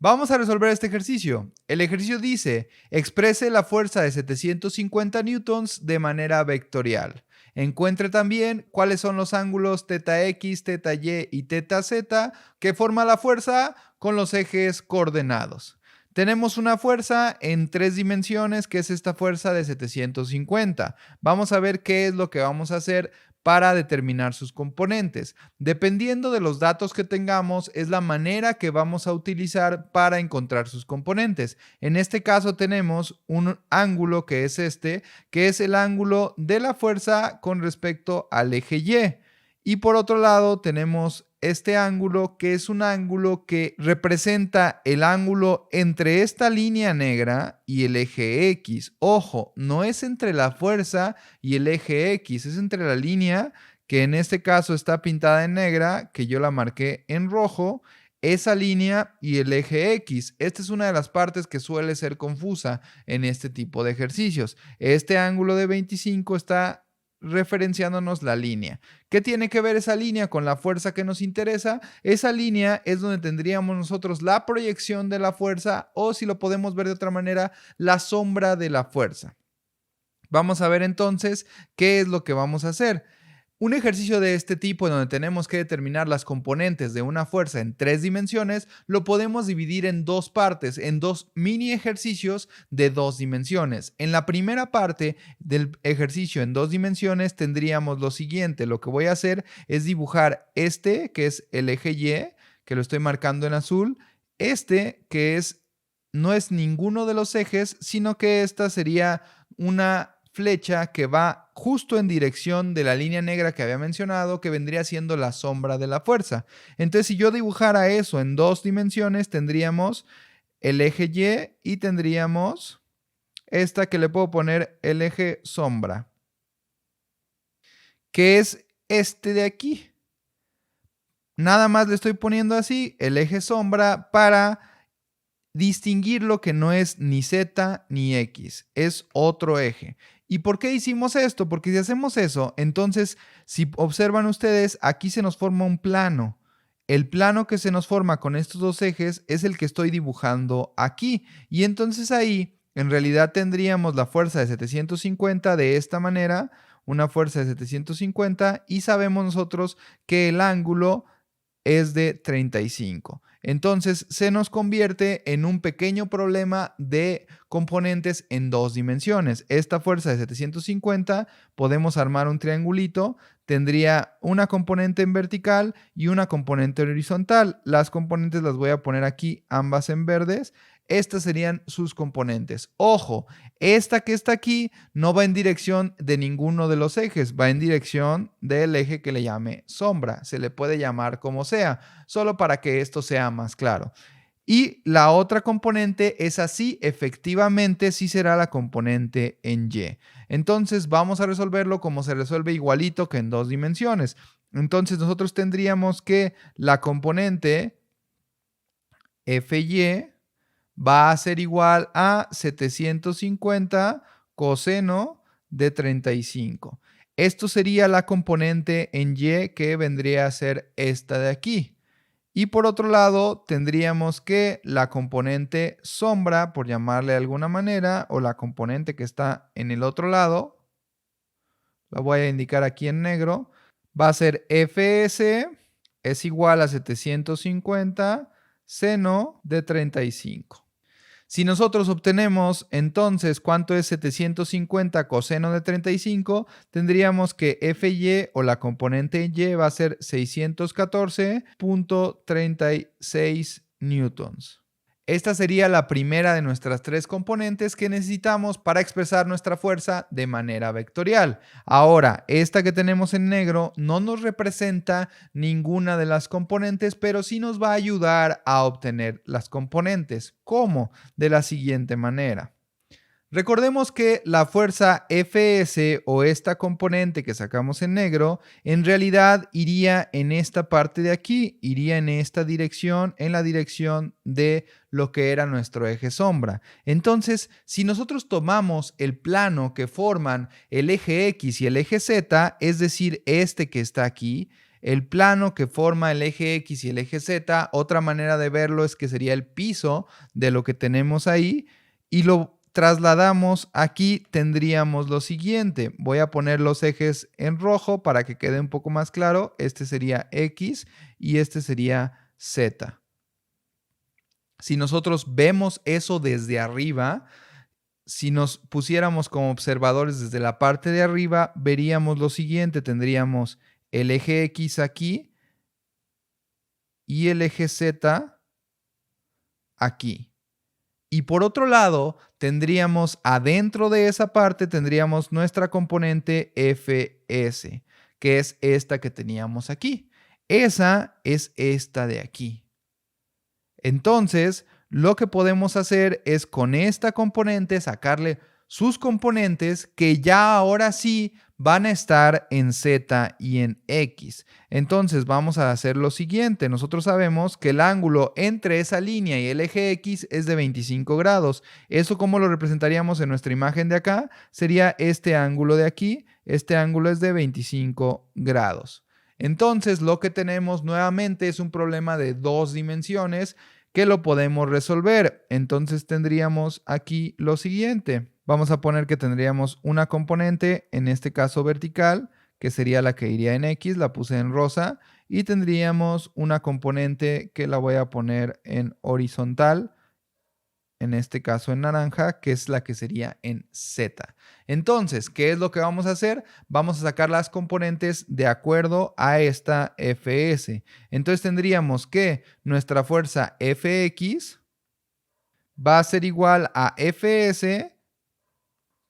Vamos a resolver este ejercicio. El ejercicio dice, exprese la fuerza de 750 newtons de manera vectorial. Encuentre también cuáles son los ángulos θx, θy y θz que forma la fuerza con los ejes coordenados. Tenemos una fuerza en 3 dimensiones, que es esta fuerza de 750. Vamos a ver qué es lo que vamos a hacer para determinar sus componentes. Dependiendo de los datos que tengamos, es la manera que vamos a utilizar para encontrar sus componentes. En este caso tenemos un ángulo que es este, que es el ángulo de la fuerza con respecto al eje Y. Y por otro lado tenemos este ángulo, que es un ángulo que representa el ángulo entre esta línea negra y el eje X. Ojo, no es entre la fuerza y el eje X, es entre la línea que en este caso está pintada en negra, que yo la marqué en rojo, esa línea y el eje X. Esta es una de las partes que suele ser confusa en este tipo de ejercicios. Este ángulo de 25 está referenciándonos la línea. ¿Qué tiene que ver esa línea con la fuerza que nos interesa? Esa línea es donde tendríamos nosotros la proyección de la fuerza, o si lo podemos ver de otra manera, la sombra de la fuerza. Vamos a ver entonces qué es lo que vamos a hacer. Un ejercicio de este tipo, en donde tenemos que determinar las componentes de una fuerza en 3 dimensiones, lo podemos dividir en dos partes, en dos mini ejercicios de 2 dimensiones. En la primera parte del ejercicio en 2 dimensiones tendríamos lo siguiente. Lo que voy a hacer es dibujar este, que es el eje Y, que lo estoy marcando en azul. Este, que no es ninguno de los ejes, sino que esta sería una flecha que va justo en dirección de la línea negra que había mencionado, que vendría siendo la sombra de la fuerza. Entonces, si yo dibujara eso en 2 dimensiones, tendríamos el eje Y y tendríamos esta que le puedo poner el eje sombra, que es este de aquí. Nada más le estoy poniendo así el eje sombra para distinguir lo que no es ni Z ni X, es otro eje. ¿Y por qué hicimos esto? Porque si hacemos eso, entonces, si observan ustedes, aquí se nos forma un plano. El plano que se nos forma con estos dos ejes es el que estoy dibujando aquí. Y entonces ahí, en realidad tendríamos la fuerza de 750 de esta manera, una fuerza de 750, y sabemos nosotros que el ángulo es de 35. Entonces se nos convierte en un pequeño problema de componentes en 2 dimensiones. Esta fuerza de 750, podemos armar un triangulito, tendría una componente en vertical y una componente horizontal. Las componentes las voy a poner aquí, ambas en verdes. Estas serían sus componentes. Ojo, esta que está aquí no va en dirección de ninguno de los ejes, va en dirección del eje que le llame sombra. Se le puede llamar como sea, solo para que esto sea más claro. Y la otra componente es así, efectivamente sí será la componente en Y. Entonces vamos a resolverlo como se resuelve, igualito que en 2 dimensiones. Entonces nosotros tendríamos que la componente FY va a ser igual a 750 coseno de 35. Esto sería la componente en Y, que vendría a ser esta de aquí. Y por otro lado, tendríamos que la componente sombra, por llamarle de alguna manera, o la componente que está en el otro lado, la voy a indicar aquí en negro, va a ser Fs es igual a 750 seno de 35. Si nosotros obtenemos entonces cuánto es 750 coseno de 35, tendríamos que Fy, o la componente Y, va a ser 614.36 newtons. Esta sería la primera de nuestras 3 componentes que necesitamos para expresar nuestra fuerza de manera vectorial. Ahora, esta que tenemos en negro no nos representa ninguna de las componentes, pero sí nos va a ayudar a obtener las componentes. ¿Cómo? De la siguiente manera. Recordemos que la fuerza Fs, o esta componente que sacamos en negro, en realidad iría en esta parte de aquí, iría en esta dirección, en la dirección de lo que era nuestro eje sombra. Entonces, si nosotros tomamos el plano que forman el eje X y el eje Z, es decir, este que está aquí, el plano que forma el eje X y el eje Z. Otra manera de verlo es que sería el piso de lo que tenemos ahí y lo trasladamos aquí, tendríamos lo siguiente. Voy a poner los ejes en rojo para que quede un poco más claro. Este sería X y este sería Z. Si nosotros vemos eso desde arriba, si nos pusiéramos como observadores desde la parte de arriba, veríamos lo siguiente. Tendríamos el eje X aquí y el eje Z aquí. Y por otro lado, tendríamos adentro de esa parte, tendríamos nuestra componente FS, que es esta que teníamos aquí. Esa es esta de aquí. Entonces, lo que podemos hacer es con esta componente sacarle sus componentes que ya ahora sí van a estar en Z y en X. Entonces vamos a hacer lo siguiente. Nosotros sabemos que el ángulo entre esa línea y el eje X es de 25 grados. ¿Eso cómo lo representaríamos en nuestra imagen de acá? Sería este ángulo de aquí. Este ángulo es de 25 grados. Entonces lo que tenemos nuevamente es un problema de dos dimensiones que lo podemos resolver. Entonces tendríamos aquí lo siguiente. Vamos a poner que tendríamos una componente, en este caso vertical, que sería la que iría en X, la puse en rosa, y tendríamos una componente que la voy a poner en horizontal, en este caso en naranja, que es la que sería en Z. Entonces, ¿qué es lo que vamos a hacer? Vamos a sacar las componentes de acuerdo a esta Fs. Entonces tendríamos que nuestra fuerza Fx va a ser igual a Fs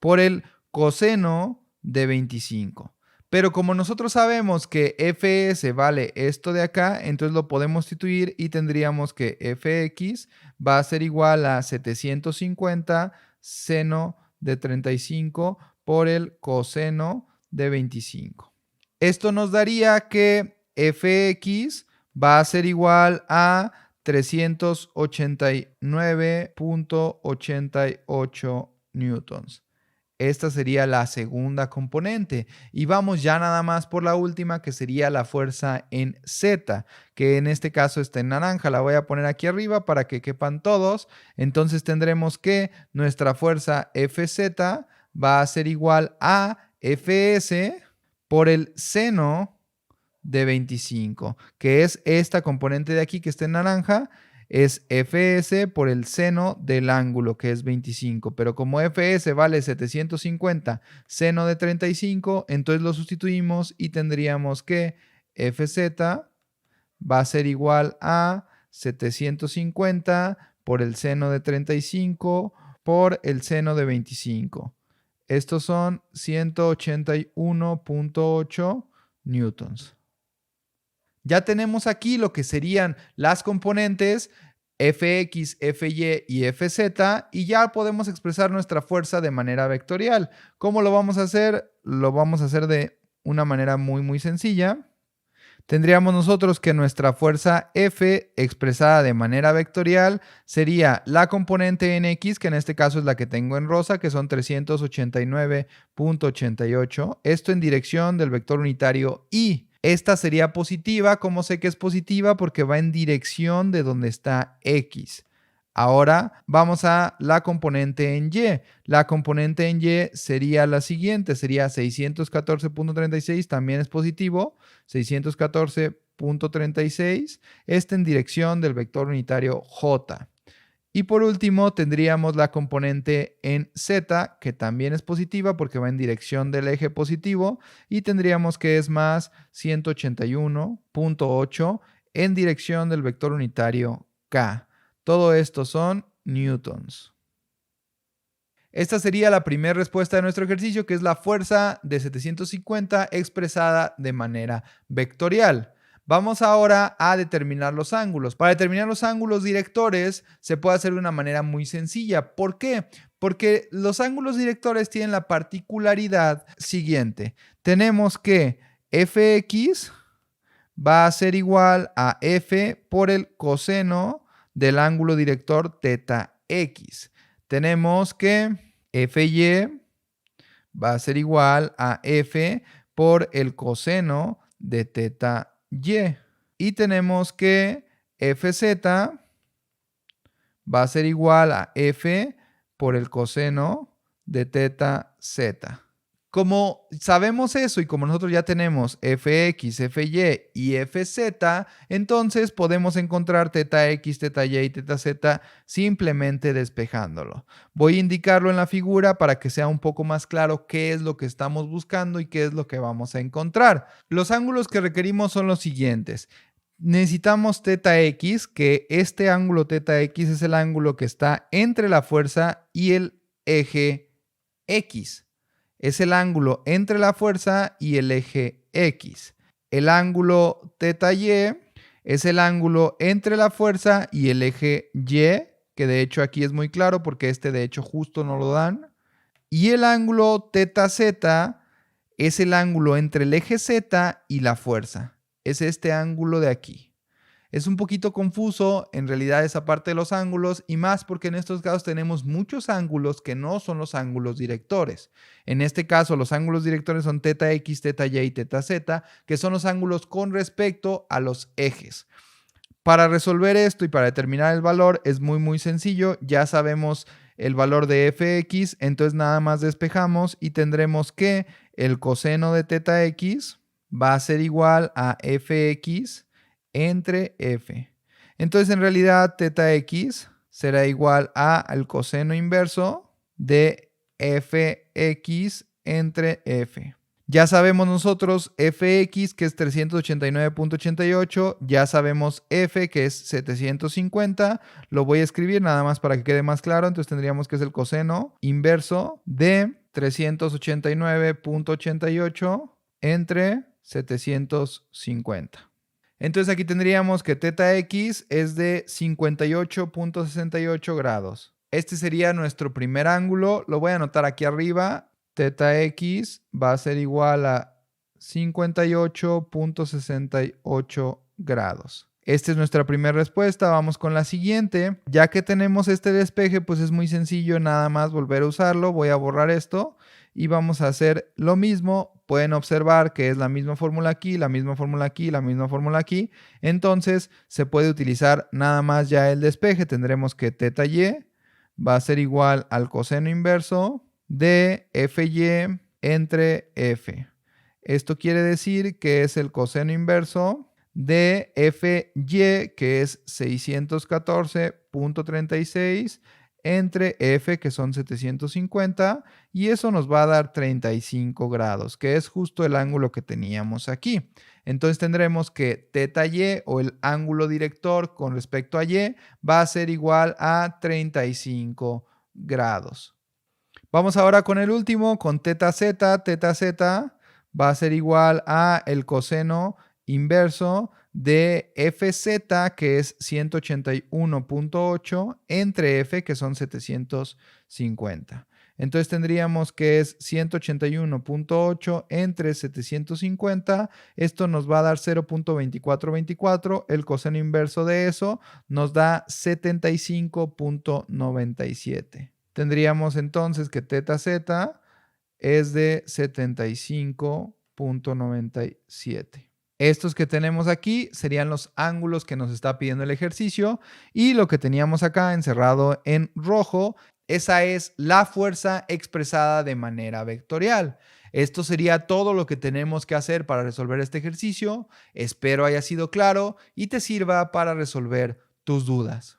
por el coseno de 25. Pero como nosotros sabemos que Fs vale esto de acá, entonces lo podemos sustituir y tendríamos que Fx va a ser igual a 750 seno de 35 por el coseno de 25. Esto nos daría que Fx va a ser igual a 389.88 newtons. Esta sería la segunda componente. Y vamos ya nada más por la última, que sería la fuerza en Z, que en este caso está en naranja. La voy a poner aquí arriba para que quepan todos. Entonces tendremos que nuestra fuerza Fz va a ser igual a Fs por el seno de 25, que es esta componente de aquí que está en naranja. Es Fs por el seno del ángulo, que es 25. Pero como Fs vale 750 seno de 35, entonces lo sustituimos y tendríamos que Fz va a ser igual a 750 por el seno de 35 por el seno de 25. Estos son 181.8 newtons. Ya tenemos aquí lo que serían las componentes Fx, Fy y Fz y ya podemos expresar nuestra fuerza de manera vectorial. ¿Cómo lo vamos a hacer? Lo vamos a hacer de una manera muy sencilla. Tendríamos nosotros que nuestra fuerza F expresada de manera vectorial sería la componente en X, que en este caso es la que tengo en rosa, que son 389.88. Esto en dirección del vector unitario Y. Esta sería positiva. ¿Cómo sé que es positiva? Porque va en dirección de donde está X. Ahora vamos a la componente en Y. La componente en Y sería la siguiente, sería 614.36, también es positivo, 614.36, este en dirección del vector unitario J. Y por último tendríamos la componente en Z, que también es positiva porque va en dirección del eje positivo, y tendríamos que es más 181.8 en dirección del vector unitario K. Todo esto son newtons. Esta sería la primera respuesta de nuestro ejercicio, que es la fuerza de 750 expresada de manera vectorial. Vamos ahora a determinar los ángulos. Para determinar los ángulos directores se puede hacer de una manera muy sencilla. ¿Por qué? Porque los ángulos directores tienen la particularidad siguiente. Tenemos que Fx va a ser igual a F por el coseno del ángulo director teta X. Tenemos que Fy va a ser igual a F por el coseno de teta Y. Y tenemos que Fz va a ser igual a F por el coseno de teta z. Como sabemos eso y como nosotros ya tenemos Fx, Fy y Fz, entonces podemos encontrar teta x, teta y y teta z simplemente despejándolo. Voy a indicarlo en la figura para que sea un poco más claro qué es lo que estamos buscando y qué es lo que vamos a encontrar. Los ángulos que requerimos son los siguientes. Necesitamos teta x, que este ángulo teta x es el ángulo que está entre la fuerza y el eje x. Es el ángulo entre la fuerza y el eje x. El ángulo teta y es el ángulo entre la fuerza y el eje y, que de hecho aquí es muy claro porque de hecho justo no lo dan. Y el ángulo teta z es el ángulo entre el eje z y la fuerza. Es este ángulo de aquí. Es un poquito confuso en realidad esa parte de los ángulos y más porque en estos casos tenemos muchos ángulos que no son los ángulos directores. En este caso los ángulos directores son teta x, teta y y teta z, que son los ángulos con respecto a los ejes. Para resolver esto y para determinar el valor es muy sencillo. Ya sabemos el valor de fx, entonces nada más despejamos y tendremos que el coseno de teta x va a ser igual a fx entre f. Entonces en realidad teta x será igual al coseno inverso de fx entre f. Ya sabemos nosotros fx, que es 389.88, ya sabemos f, que es 750, lo voy a escribir nada más para que quede más claro, entonces tendríamos que es el coseno inverso de 389.88 entre 750. Entonces aquí tendríamos que teta x es de 58.68 grados. Este sería nuestro primer ángulo. Lo voy a anotar aquí arriba. Teta x va a ser igual a 58.68 grados. Esta es nuestra primera respuesta. Vamos con la siguiente. Ya que tenemos este despeje, pues es muy sencillo nada más volver a usarlo. Voy a borrar esto y vamos a hacer lo mismo. Pueden observar que es la misma fórmula aquí, la misma fórmula aquí, la misma fórmula aquí. Entonces se puede utilizar nada más ya el despeje. Tendremos que teta y va a ser igual al coseno inverso de fy entre f. Esto quiere decir que es el coseno inverso de fy, que es 614.36, entre f, que son 750, y eso nos va a dar 35 grados, que es justo el ángulo que teníamos aquí. Entonces tendremos que teta y, o el ángulo director con respecto a y, va a ser igual a 35 grados. Vamos ahora con el último, con teta z. Teta z va a ser igual a el coseno inverso de fz, que es 181.8, entre f, que son 750. Entonces tendríamos que es 181.8 entre 750. Esto nos va a dar 0.2424. El coseno inverso de eso nos da 75.97. Tendríamos entonces que teta z es de 75.97. Estos que tenemos aquí serían los ángulos que nos está pidiendo el ejercicio, y lo que teníamos acá encerrado en rojo, esa es la fuerza expresada de manera vectorial. Esto sería todo lo que tenemos que hacer para resolver este ejercicio. Espero haya sido claro y te sirva para resolver tus dudas.